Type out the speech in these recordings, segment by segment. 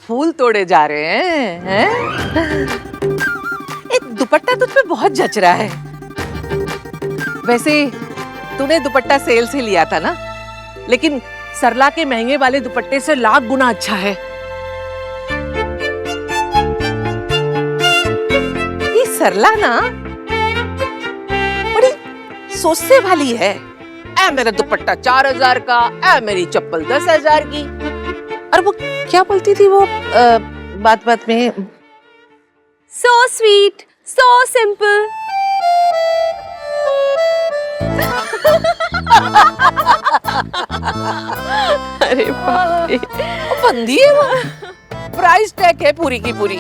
फूल तोड़े जा रहे हैं? एक दुपट्टा तुझ पे बहुत जच रहा है। वैसे तूने दुपट्टा सेल से लिया था ना, लेकिन सरला के महंगे वाले दुपट्टे से लाख गुना अच्छा है। ये सरला ना बड़ी सोचने वाली है। ऐ मेरा दुपट्टा 4000 का, ऐ मेरी चप्पल 10,000 की। और वो क्या बोलती थी वो बात बात में, So sweet, so simple. अरे बाप रे, वो बंदी है वो। प्राइस टैग है पूरी की पूरी।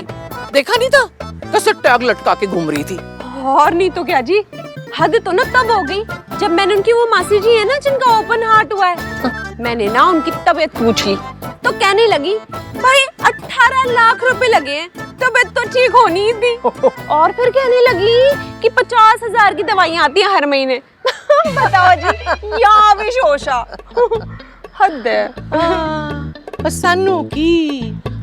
देखा नहीं था कैसे टैग लटका के घूम रही थी। और नहीं तो क्या जी, हद तो ना तब हो गई जब मैंने उनकी वो मासी जी है ना जिनका ओपन हार्ट हुआ है, मैंने ना उनकी तबीयत पूछ ली तो कहने लगी भाई 18 लाख रुपए लगे हैं, तबीयत तो ठीक होनी ही थी। और फिर कहने लगी कि 50,000 की दवाइयाँ आती हैं हर महीने। बताओ जी, या विशोषा। हद है। सन्नू की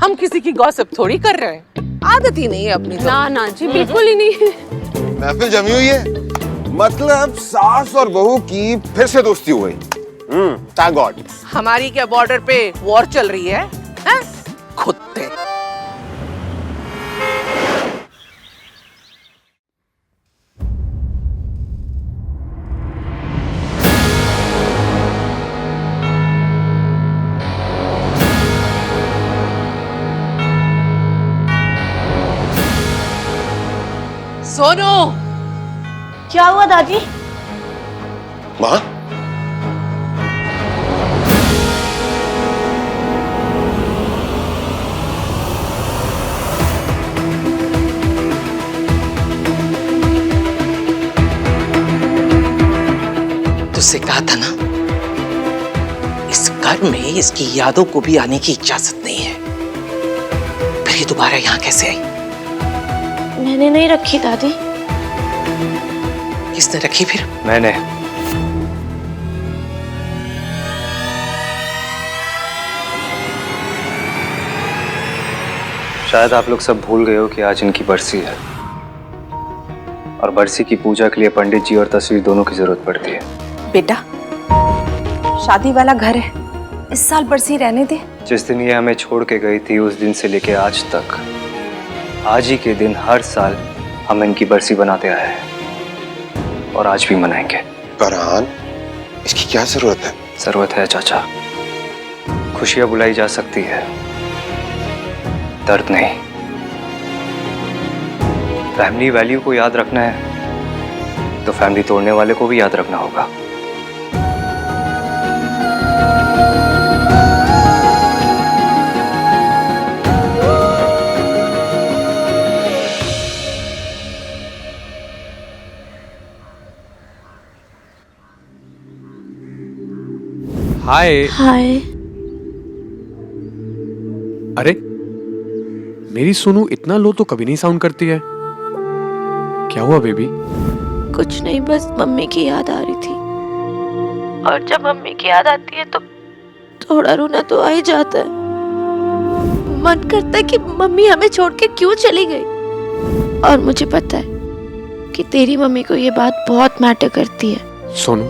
हम किसी की गॉसिप थोड़ी कर रहे हैं, आदत ही नहीं है अपनी तो। ना ना जी, बिल्कुल ही नहीं। महफिल जमी हुई है, मतलब सास और बहू की फिर से दोस्ती हो गई। Thank God. हमारी क्या बॉर्डर पे वॉर चल रही है, हैं? कुत्ते। सोनू, क्या हुआ दादी? माँ, तुझसे कहा था ना, इस घर में इसकी यादों को भी आने की इजाजत नहीं है। फिर ये दोबारा यहाँ कैसे आई? मैंने नहीं रखी दादी। किसने रखी फिर? मैंने। शायद आप लोग सब भूल गए हो कि आज इनकी बरसी है, और बरसी की पूजा के लिए पंडित जी और तस्वीर दोनों की जरूरत पड़ती है। बेटा, शादी वाला घर है, इस साल बरसी रहने दे। जिस दिन ये हमें छोड़ के गई थी उस दिन से लेके आज तक, आज ही के दिन हर साल हम इनकी बरसी बनाते आए हैं, और आज भी मनाएंगे। फरहान, इसकी क्या जरूरत है? जरूरत है चाचा। खुशियां बुलाई जा सकती है, दर्द नहीं। फैमिली वैल्यू को याद रखना है तो फैमिली तोड़ने वाले को भी याद रखना होगा। हाय। हाय। अरे मेरी सोनू इतना लो तो कभी नहीं साउंड करती है, क्या हुआ बेबी? कुछ नहीं, बस मम्मी की याद आ रही थी, और जब मम्मी की याद आती है तो थोड़ा रोना तो आ ही जाता है। मन करता है कि मम्मी हमें छोड़ के क्यों चली गई। और मुझे पता है कि तेरी मम्मी को ये बात बहुत मैटर करती है। सोनू,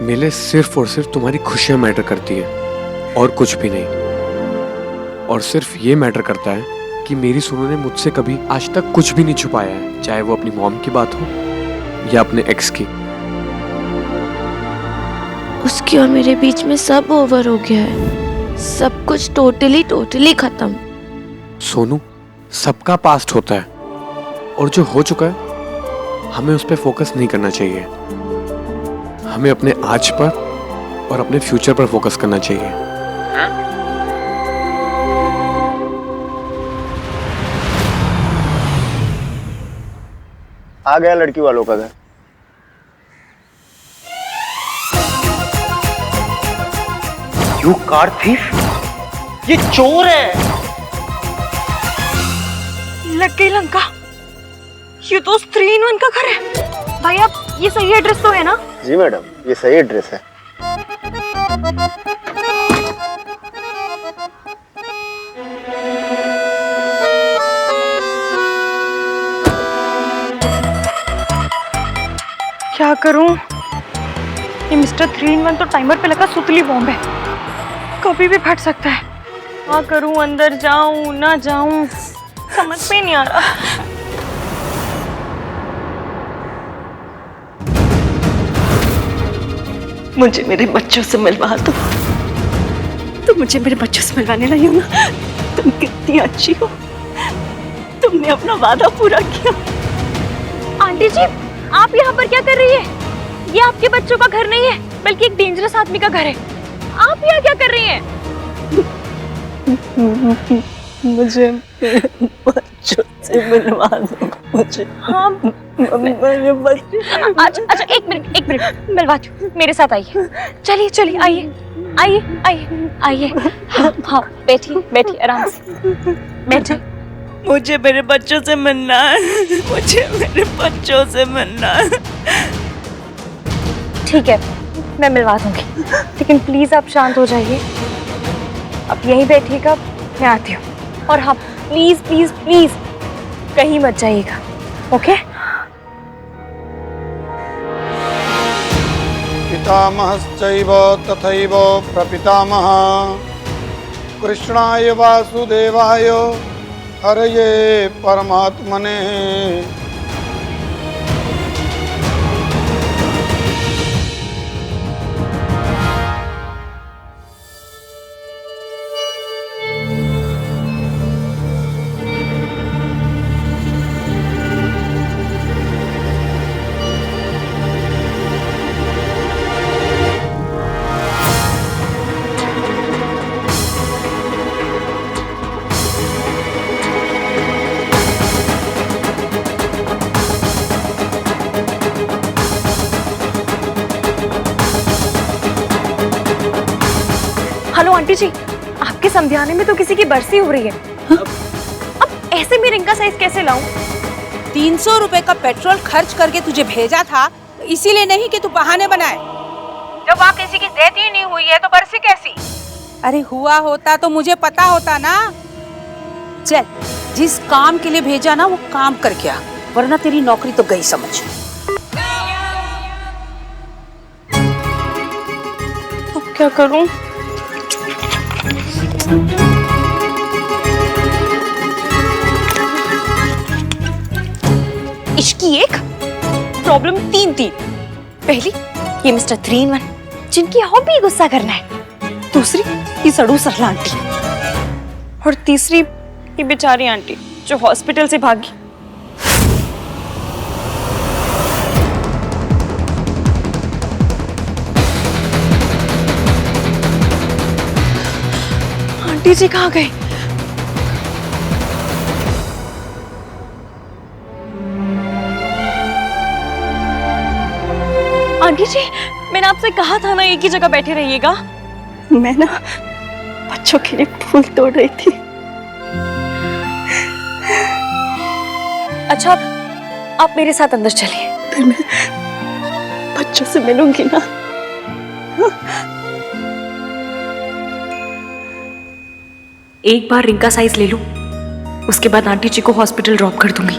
मेरे लिए सिर्फ और सिर्फ तुम्हारी खुशियां मैटर करती है और कुछ भी नहीं। और सिर्फ ये मैटर करता है कि मेरी सोनू ने मुझसे कभी आज तक कुछ भी नहीं छुपाया है, चाहे वो अपनी मॉम की बात हो या अपने एक्स की। उसकी और मेरे बीच में सब ओवर हो गया है, सब कुछ टोटली खत्म। सोनू, सबका पास्ट होता है, और जो हो चुका है हमें उस पर फोकस नहीं करना चाहिए। हमें अपने आज पर और अपने फ्यूचर पर फोकस करना चाहिए। आ गया लड़की वालों का घर। यू कार थीफ, ये चोर है। लग गई लंका, ये तो 3-in-1 का घर है। भाई आप ये सही एड्रेस तो है ना? जी मैडम, ये सही एड्रेस है। क्या करूं? ये मिस्टर 3-in-1 तो टाइमर पे लगा सुतली बॉम्ब है, कभी भी फट सकता है। क्या करूं, अंदर जाऊं ना जाऊं, समझ में नहीं आ रहा। मुझे मेरे बच्चों से मिलवा दो। तुम मुझे मेरे बच्चों से मिलवाने लाई हो ना? तुम कितनी अच्छी हो, तुमने अपना वादा पूरा किया। आंटी जी, आप यहाँ पर क्या कर रही है? ये आपके बच्चों का घर नहीं है, बल्कि एक डेंजरस आदमी का घर है। आप यहाँ क्या कर रही हैं? मुझे बच्चों से मिलवा दो। मुझे हाँ, मेरे बच्चे। अच्छा एक मिनट मिलवाती हूँ, मेरे साथ आइए। चलिए चलिए, आइए। हाँ, बैठिए आराम से बैठिए। मुझे मेरे बच्चों से मिलना है, मुझे मेरे बच्चों से मिलना है। ठीक है, मैं मिलवा दूंगी, लेकिन प्लीज आप शांत हो जाइए। आप यहीं बैठिएगा, मैं आती हूँ। और हाँ, प्लीज प्लीज प्लीज कहीं मत जाइएगा, ओके? पितामहश्चैव तथैव प्रपितामहः कृष्णाय वासुदेवाय हरये परमात्मने। हेलो आंटी जी, आपके समझाने में तो किसी की बरसी हो रही है। अब ऐसे में रिंग का साइज कैसे लाऊं? 300 रुपए का पेट्रोल खर्च करके तुझे भेजा था, इसीलिए नहीं कि तू बहाने बनाए। जब वहाँ किसी की डेथ ही नहीं हुई है तो बरसी कैसी? अरे हुआ होता तो मुझे पता होता ना। चल, जिस काम के लिए भेजा ना वो काम करके आ, वरना तेरी नौकरी तो गई समझ। अब क्या करूं? इश्की एक, प्रॉब्लम तीन थी। पहली, ये मिस्टर 3-in-1 जिनकी हॉबी गुस्सा करना है। दूसरी, ये सड़ू सरला आंटी। और तीसरी, ये बेचारी आंटी जो हॉस्पिटल से भागी। आंटी जी कहाँ गए? आंटी जी, मैंने आपसे कहा था ना एक ही जगह बैठे रहिएगा। मैं ना बच्चों के लिए फूल तोड़ रही थी। अच्छा, आप मेरे साथ अंदर चलिए। फिर मैं बच्चों से मिलूंगी ना। एक बार रिंग का साइज ले लूं, उसके बाद आंटी जी को हॉस्पिटल ड्रॉप कर दूंगी।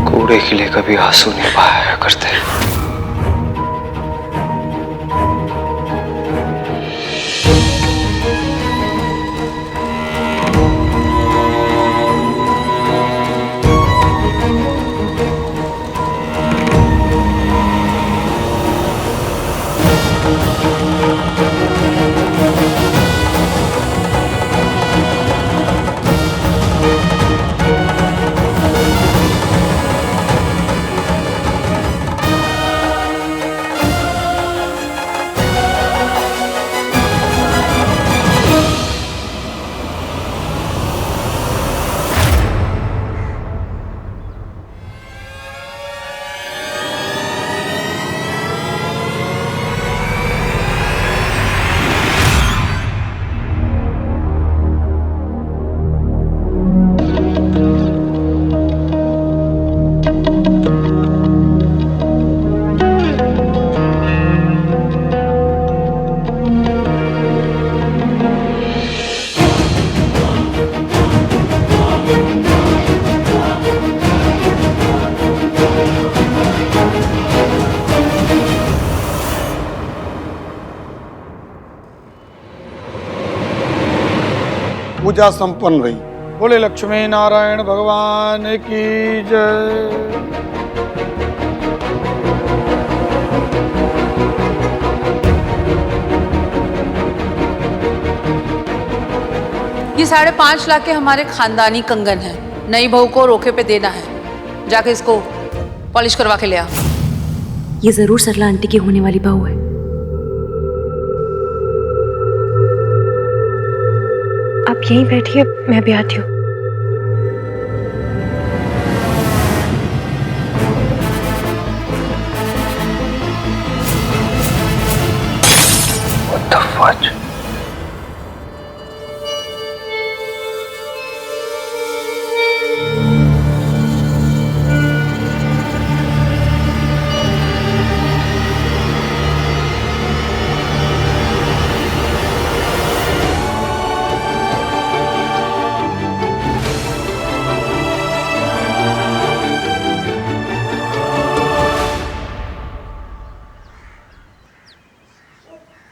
कूड़े के लिए कभी आंसू नहीं बहाया करते। पूजा संपन्न रही। बोले लक्ष्मी नारायण भगवान की जय। ये 5.5 लाख के हमारे खानदानी कंगन है, नई बहू को रोके पे देना है। जाके इसको पॉलिश करवा के ले आ। ये जरूर सरला आंटी की होने वाली बहू है। आप यहीं बैठिए, मैं भी आती हूँ। What the fudge?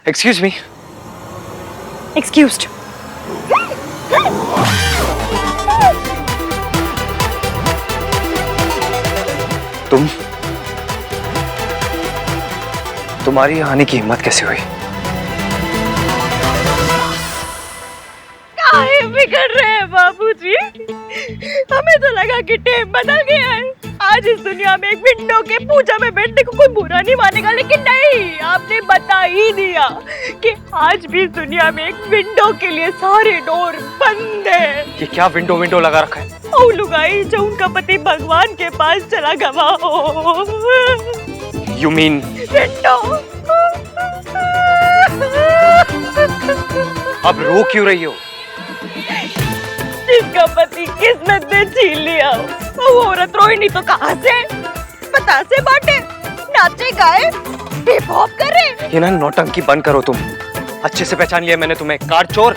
Excuse me. Excused. तुम्हारी आने की हिम्मत कैसे हुई? काहे बिगड़ रहे हैं बाबूजी? हमें तो लगा कि टेप बदल गया है। आज इस दुनिया में एक विंडो के पूजा में बैठने को कोई बुरा नहीं मानेगा, लेकिन नहीं, आपने बता ही दिया कि आज भी इस दुनिया में एक विंडो के लिए सारे डोर बंद है। ये क्या विंडो लगा रखा है? ओ लुगाई जो उनका पति भगवान के पास चला गवा हो। You mean? विंडो। अब रो क्यों रही हो? जिसका पति किस्मत ने छीन लिया, वो औरत रोई नहीं तो कहाँ से? बतासे बांटे, नाचे गाए, हिप हॉप करे। ये ना नौटंकी बंद करो तुम। अच्छे से पहचान लिया मैंने तुम्हें, कार चोर।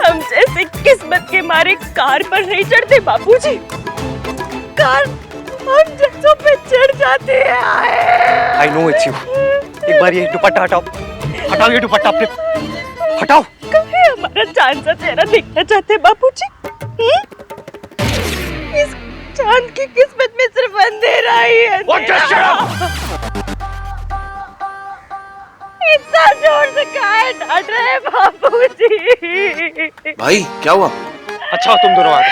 हम जैसे किस्मत के मारे कार पर नहीं चढ़ते बापूजी। कार हम जैसों पे चढ़ जाते हैं। I know it's you। एक बार ये दुपट्टा हटाओ, हटाओ ये दुपट्टा अपने, हटाओ। कहे हमारा चांद सा चेहरा देखना चाहते हैं बापूजी? इस चांद की किस्मत में सिर्फ अंधेरा ही है। इतना जोर से काहे डांट रहे हैं बापूजी? भाई क्या हुआ? अच्छा तुम दोनों आ गए।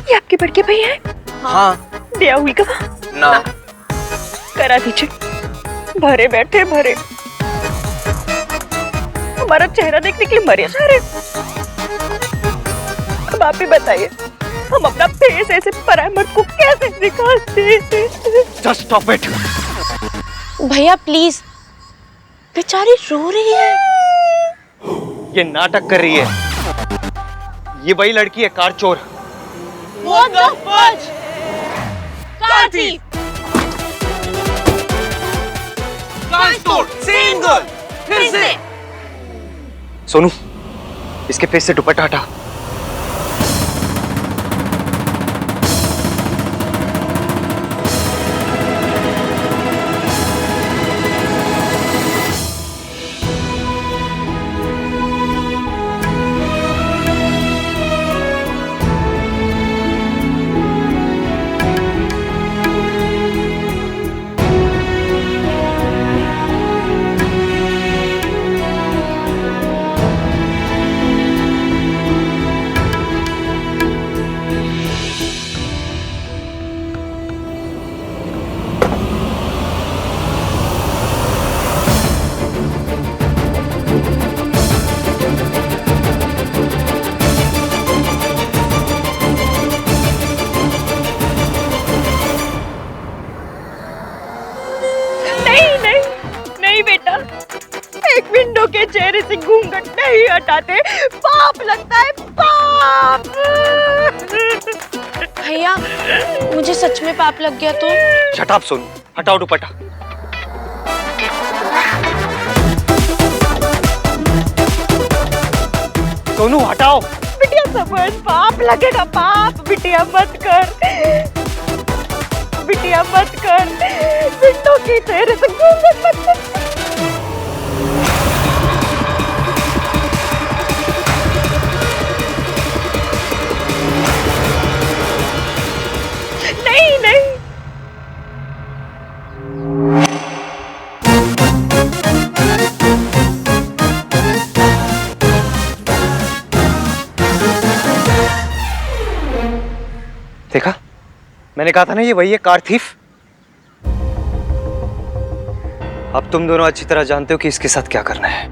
ये आपके बड़के भाई हैं? हाँ। दिया हुई का ना। करा दीजिए। भरे बैठे भरे, हमारा चेहरा देखने के लिए मरे जा रहे। अब आप ही बताइए, हम अपना फेस ऐसे पराये मर्द को कैसे दिखाते? Just stop it। भैया प्लीज, बेचारी रो रही है। ये नाटक कर रही है। ये वही लड़की है, कार चोर। What the fudge? कार थी। Same girl. फिर से। सोनू, इसके फेस से दुपट्टा हटा। विंडो के चेहरे से घूंघट नहीं हटाते, पाप लगता है, पाप। भैया मुझे सच में पाप लग गया तो? शट अप सोनू, हटाओ दुपट्टा। सोनू हटाओ। बिटिया समझ, पाप लगेगा, पाप। बिटिया मत कर, बिटिया मत कर। विंडो के चेहरे से घूंघट मत कर। मैंने कहा था ना ये वही है कार थीफ। अब तुम दोनों अच्छी तरह जानते हो कि इसके साथ क्या करना है।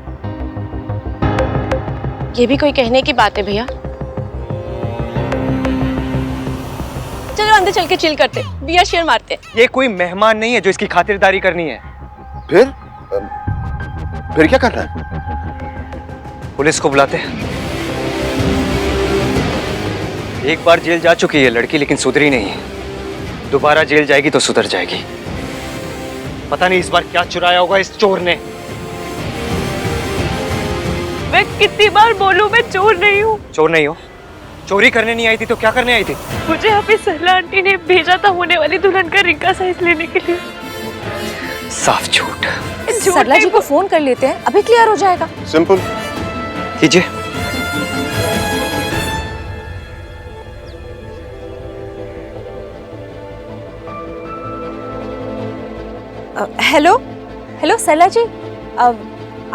ये भी कोई कहने की बात है भैया। चलो अंदर चल के चिल करते, बियर शेयर मारते। ये कोई मेहमान नहीं है जो इसकी खातिरदारी करनी है। फिर क्या करना है? पुलिस को बुलाते हैं। एक बार जेल जा चुकी है लड़की, लेकिन सुधरी नहीं है। दोबारा जेल जाएगी तो सुधर जाएगी। पता नहीं इस बार क्या चुराया होगा इस चोर ने। मैं कितनी बार बोलूं मैं चोर नहीं हूँ। चोर नहीं हो? चोरी करने नहीं आई थी तो क्या करने आई थी? मुझे अभी सरला आंटी ने भेजा था होने वाली दुल्हन का रिंग का साइज लेने के लिए। साफ झूठ। सरला जी को फोन कर लेते हैं, अभी क्लियर हो जाएगा। सिंपल। कीजिए। हेलो हेलो सरला जी,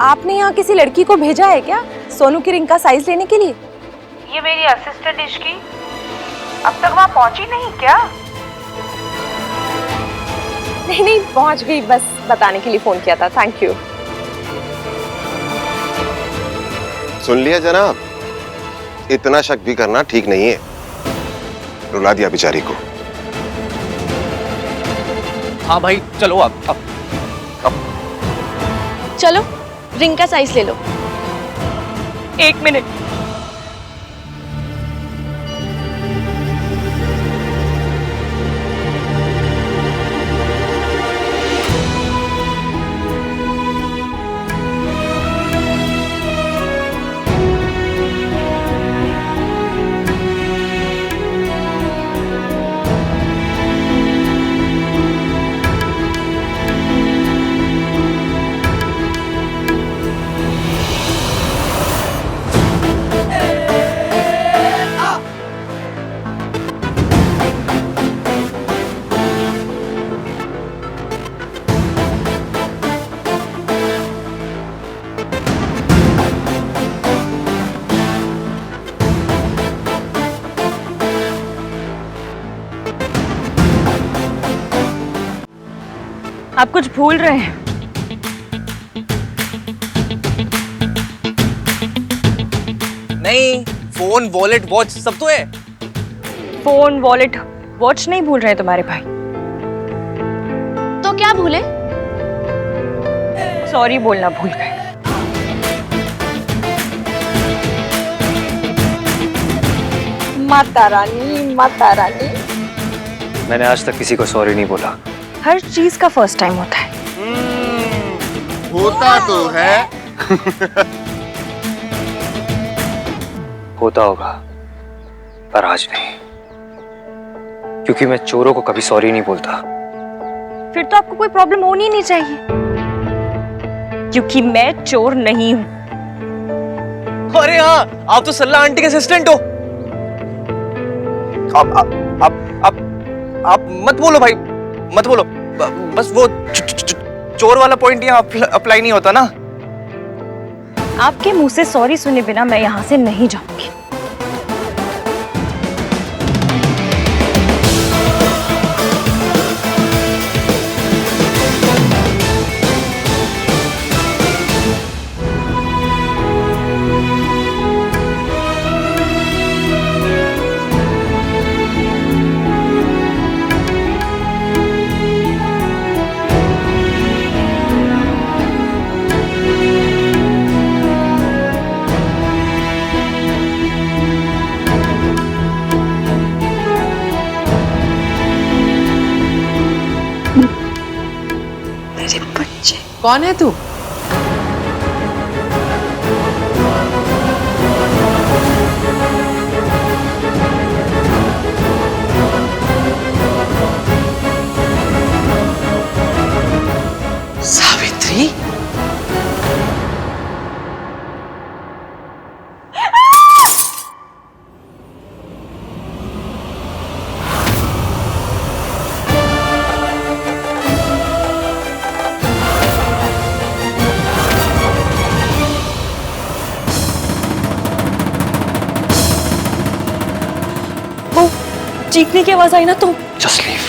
आपने यहाँ किसी लड़की को भेजा है क्या सोनू की रिंग का साइज लेने के लिए? ये मेरी असिस्टेंट इश्की अब तक वहाँ पहुँची नहीं क्या? नहीं नहीं पहुँच गई, बस बताने के लिए फोन किया था। Thank you. सुन लिया जनाब, इतना शक भी करना ठीक नहीं है। रुला दिया बेचारी को। हाँ भाई चलो अब चलो रिंग का साइज ले लो। 1 मिनट। आप कुछ भूल रहे हैं। नहीं, फोन वॉलेट वॉच सब तो है। फोन वॉलेट वॉच नहीं भूल रहे तुम्हारे भाई। तो क्या भूले? सॉरी बोलना भूल गए। माता रानी माता रानी। मैंने आज तक किसी को सॉरी नहीं बोला। हर चीज का फर्स्ट टाइम होता है। होता तो है। होता होगा पर आज नहीं, क्योंकि मैं चोरों को कभी सॉरी नहीं बोलता। फिर तो आपको कोई प्रॉब्लम होनी ही नहीं चाहिए, क्योंकि मैं चोर नहीं हूं। अरे हाँ, आप तो सरला आंटी के असिस्टेंट हो। आप मत बोलो भाई, मत बोलो। बस वो चोर वाला पॉइंट यहाँ अप्लाई नहीं होता ना। आपके मुंह से सॉरी सुने बिना मैं यहाँ से नहीं जाऊंगी। कौन है तू? सावित्री? चीखने की आवाज आई ना तो जा जस्ट लीव।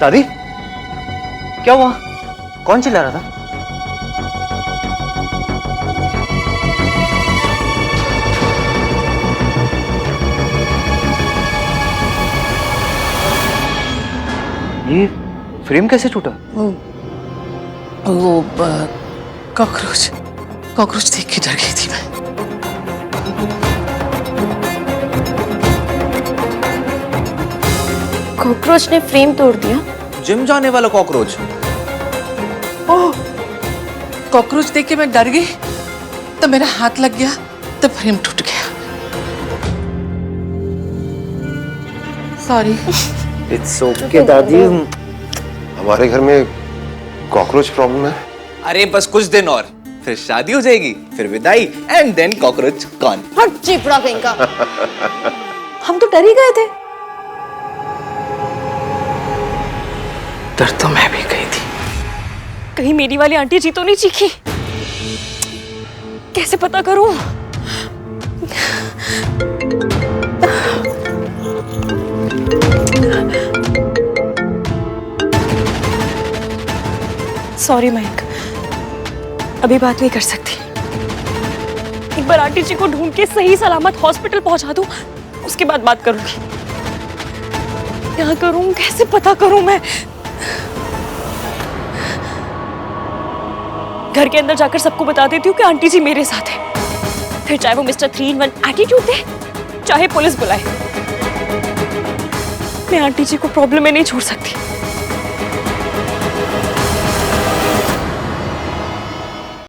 दादी क्या हुआ? कौन चिल्ला रहा था? ये फ्रेम कैसे टूटा? वो कॉकरोच कॉकरोच देख के डर गई थी मैं। कॉकरोच ने फ्रेम तोड़ दिया? जिम जाने वाला कॉकरोच। ओह, कॉकरोच देख के मैं डर गई, तो मेरा हाथ लग गया, तो फ्रेम टूट गया। सॉरी। इट्स ओके दादी। हमारे घर में कॉकरोच प्रॉब्लम है। अरे बस कुछ दिन और फिर शादी हो जाएगी, फिर विदाई, एंड देन कॉकरोच गॉन। हट चिपड़ा कहीं का। हम तो डर ही गए थे। डर तो मैं भी गई थी। कहीं मेरी वाली आंटी जी तो नहीं चीखी? कैसे पता करूं? सॉरी मयंक, अभी बात नहीं कर सकती। एक बार आंटी जी को ढूंढ के सही सलामत हॉस्पिटल पहुंचा दूं, उसके बाद बात करूंगी। क्या करूं, कैसे पता करूं मैं? घर के अंदर जाकर सबको बता देती हूँ कि आंटी जी मेरे साथ है। फिर चाहे वो मिस्टर 3-in-1 एटीट्यूड दे, चाहे पुलिस बुलाए, मैं आंटी जी को प्रॉब्लम में नहीं छोड़ सकती।